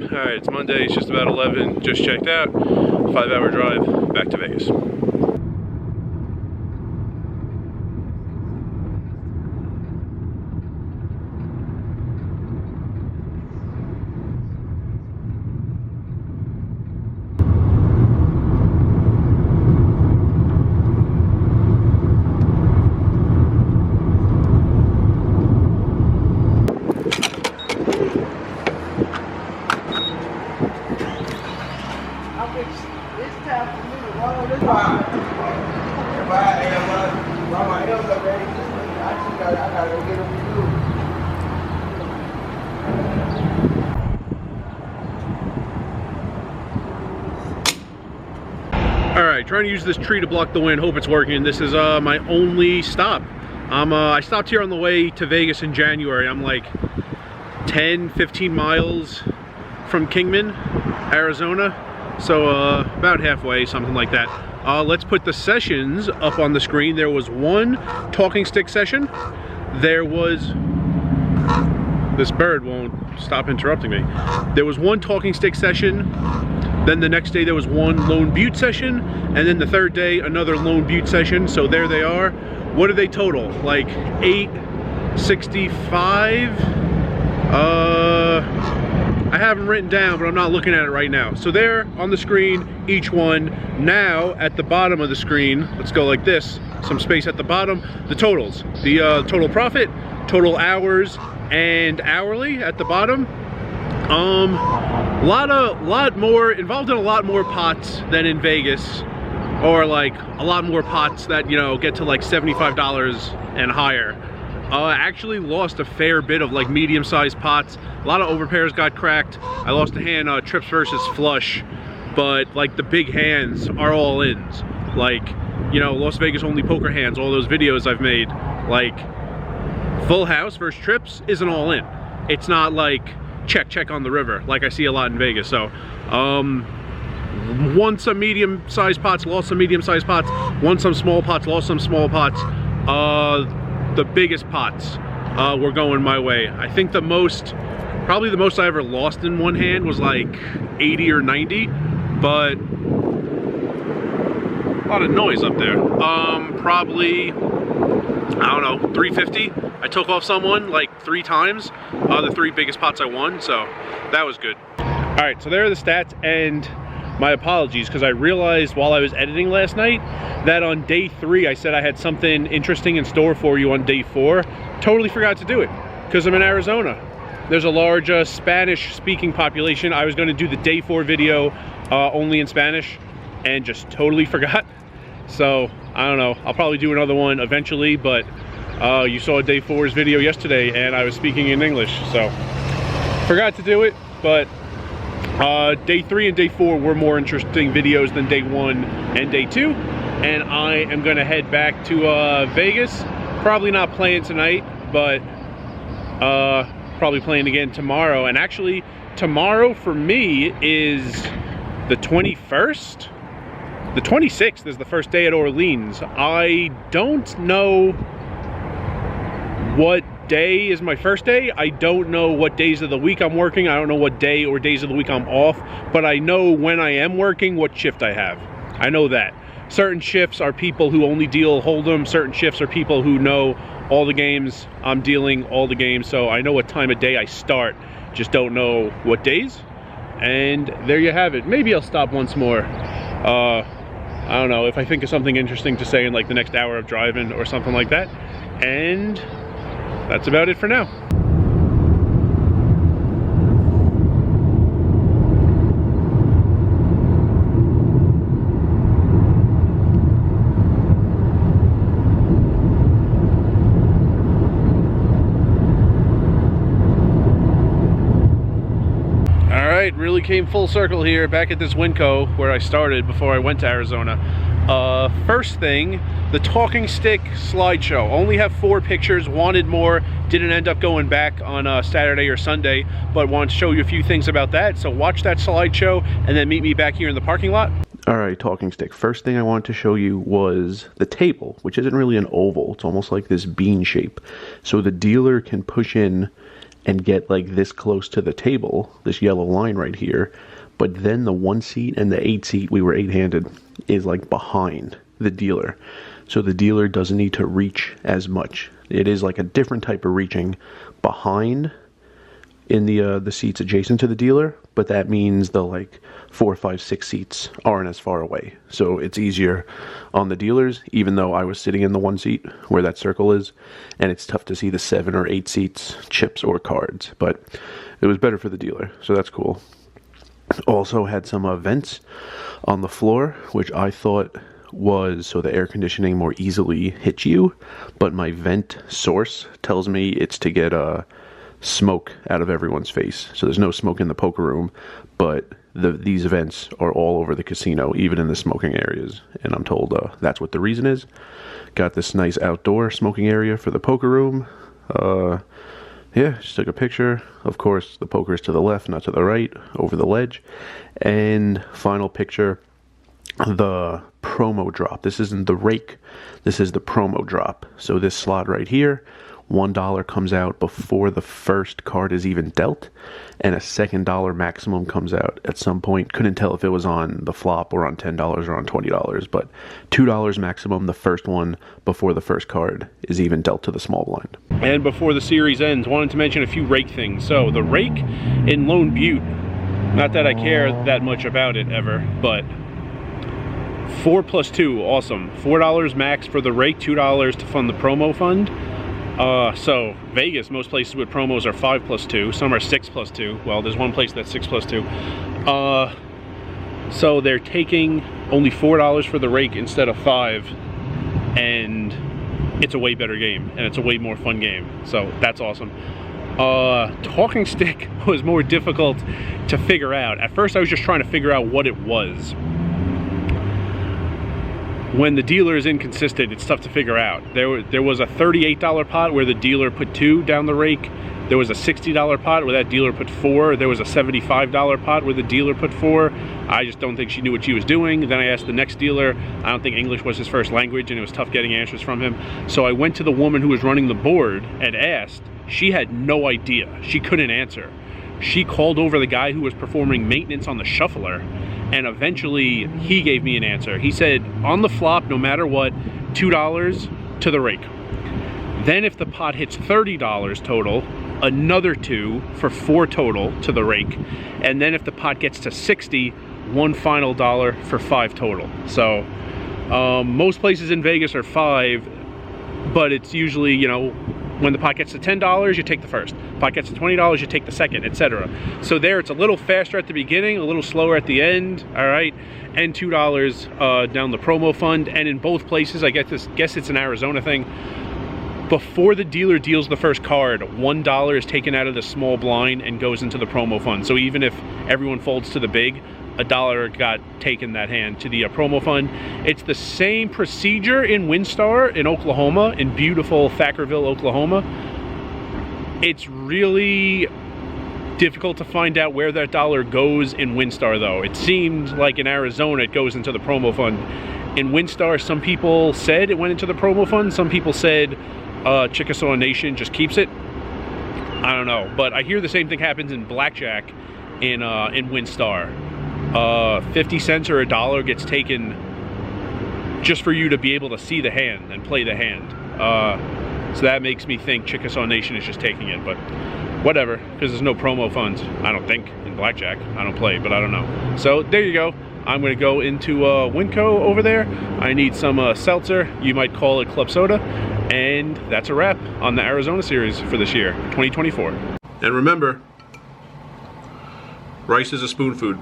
Alright, it's Monday, it's just about 11, just checked out. 5-hour drive back to Vegas. Alright, trying to use this tree to block the wind, hope it's working. This is my only stop. I stopped here on the way to Vegas in January. I'm like 10-15 miles from Kingman, Arizona. So about halfway, something like that. Let's put the sessions up on the screen. There was one talking stick session. There was... This bird won't stop interrupting me. There was one talking stick session. Then the next day there was one Lone Butte session. And then the third day, another Lone Butte session. So there they are. What do they total? Like 865? I have them written down, but I'm not looking at it right now. So there on the screen, each one. Now at the bottom of the screen, let's go like this, some space at the bottom, the totals. The total profit, total hours, and hourly at the bottom. Lot more, involved in a lot more pots than in Vegas. Or like a lot more pots that, you know, get to like $75 and higher. Actually lost a fair bit of like medium-sized pots. A lot of overpairs got cracked. I lost a hand trips versus flush, but like the big hands are all ins. Like, you know, Las Vegas only poker hands, all those videos I've made, like full house versus trips isn't all in. It's not like check on the river like I see a lot in Vegas. So won some medium-sized pots, lost some medium-sized pots, won some small pots, lost some small pots. The biggest pots were going my way. I think the most, probably the most I ever lost in one hand was like 80 or 90, but a lot of noise up there. Probably, I don't know, 350. I took off someone like 3 times, the 3 biggest pots I won, so that was good. All right, so there are the stats, and my apologies, because I realized while I was editing last night that on day 3 I said I had something interesting in store for you on day 4. Totally forgot to do it because I'm in Arizona. There's a large Spanish speaking population. I was going to do the day 4 video only in Spanish and just totally forgot. So I don't know, I'll probably do another one eventually, but you saw day 4's video yesterday and I was speaking in English, so forgot to do it. But day 3 and day 4 were more interesting videos than day 1 and day 2, and I am gonna head back to Vegas. Probably not playing tonight, but probably playing again tomorrow. And actually tomorrow for me is the 21st. The 26th is the first day at Orleans. I don't know what day is my first day. I don't know what days of the week I'm working. I don't know what day or days of the week I'm off, but I know when I am working what shift I have. I know that. Certain shifts are people who only deal Hold'em. Certain shifts are people who know all the games. I'm dealing all the games, so I know what time of day I start. Just don't know what days. And there you have it. Maybe I'll stop once more. I don't know, if I think of something interesting to say in like the next hour of driving or something like that. And that's about it for now. Alright, really came full circle here, back at this Winco where I started before I went to Arizona. First thing, the talking stick slideshow. Only have 4 pictures, wanted more, didn't end up going back on Saturday or Sunday, but wanted to show you a few things about that. So watch that slideshow and then meet me back here in the parking lot. Alright, talking stick. First thing I wanted to show you was the table, which isn't really an oval. It's almost like this bean shape. So the dealer can push in and get like this close to the table, this yellow line right here, but then the 1 seat and the 8 seat, we were 8-handed, is like behind the dealer. So the dealer doesn't need to reach as much. It is like a different type of reaching behind in the seats adjacent to the dealer, but that means the like 4, 5, 6 seats aren't as far away. So it's easier on the dealers, even though I was sitting in the 1 seat where that circle is, and it's tough to see the 7 or 8 seats, chips or cards, but it was better for the dealer, so that's cool. Also had some vents on the floor, which I thought was so the air conditioning more easily hits you, but my vent source tells me it's to get smoke out of everyone's face. So there's no smoke in the poker room, but these vents are all over the casino, even in the smoking areas, and I'm told that's what the reason is. Got this nice outdoor smoking area for the poker room. Yeah, just took a picture. Of course, the poker is to the left, not to the right, over the ledge. And final picture, the promo drop. This isn't the rake, this is the promo drop. So this slot right here, $1 comes out before the first card is even dealt, and a second dollar maximum comes out at some point. Couldn't tell if it was on the flop or on $10 or on $20, but $2 maximum, the first one before the first card is even dealt to the small blind. And before the series ends, wanted to mention a few rake things. So the rake in Lone Butte, not that I care that much about it ever, but 4 plus 2, awesome. $4 max for the rake, $2 to fund the promo fund. So Vegas, most places with promos are 5 plus 2, some are 6 plus 2. Well, there's one place that's 6 plus 2. So they're taking only $4 for the rake instead of 5, and it's a way better game, and it's a way more fun game. So that's awesome. Talking stick was more difficult to figure out. At first I was just trying to figure out what it was. When the dealer is inconsistent, it's tough to figure out. There was a $38 pot where the dealer put 2 down the rake. There was a $60 pot where that dealer put 4. There was a $75 pot where the dealer put 4. I just don't think she knew what she was doing. Then I asked the next dealer. I don't think English was his first language, and it was tough getting answers from him. So I went to the woman who was running the board and asked. She had no idea. She couldn't answer. She called over the guy who was performing maintenance on the shuffler, and eventually he gave me an answer. He said, on the flop, no matter what, $2 to the rake. Then if the pot hits $30 total, another 2 for 4 total to the rake. And then if the pot gets to 60, one final dollar for 5 total. So most places in Vegas are 5, but it's usually, you know, when the pot gets to $10, you take the first. Pot gets to $20, you take the second, etc. So there, it's a little faster at the beginning, a little slower at the end, all right? And $2 down the promo fund. And in both places, I guess it's an Arizona thing, before the dealer deals the first card, $1 is taken out of the small blind and goes into the promo fund. So even if everyone folds to the big, $1 got taken that hand to the promo fund. It's the same procedure in WinStar in Oklahoma, in beautiful Thackerville, Oklahoma. It's really difficult to find out where that dollar goes in WinStar, though. It seemed like in Arizona it goes into the promo fund. In WinStar, some people said it went into the promo fund. Some people said Chickasaw Nation just keeps it. I don't know, but I hear the same thing happens in blackjack in WinStar. 50 cents or $1 gets taken just for you to be able to see the hand and play the hand. So that makes me think Chickasaw Nation is just taking it, but whatever, because there's no promo funds, I don't think, in blackjack. I don't play, but I don't know. So there you go. I'm going to go into Winco over there. I need some seltzer. You might call it club soda. And that's a wrap on the Arizona series for this year, 2024. And remember, rice is a spoon food.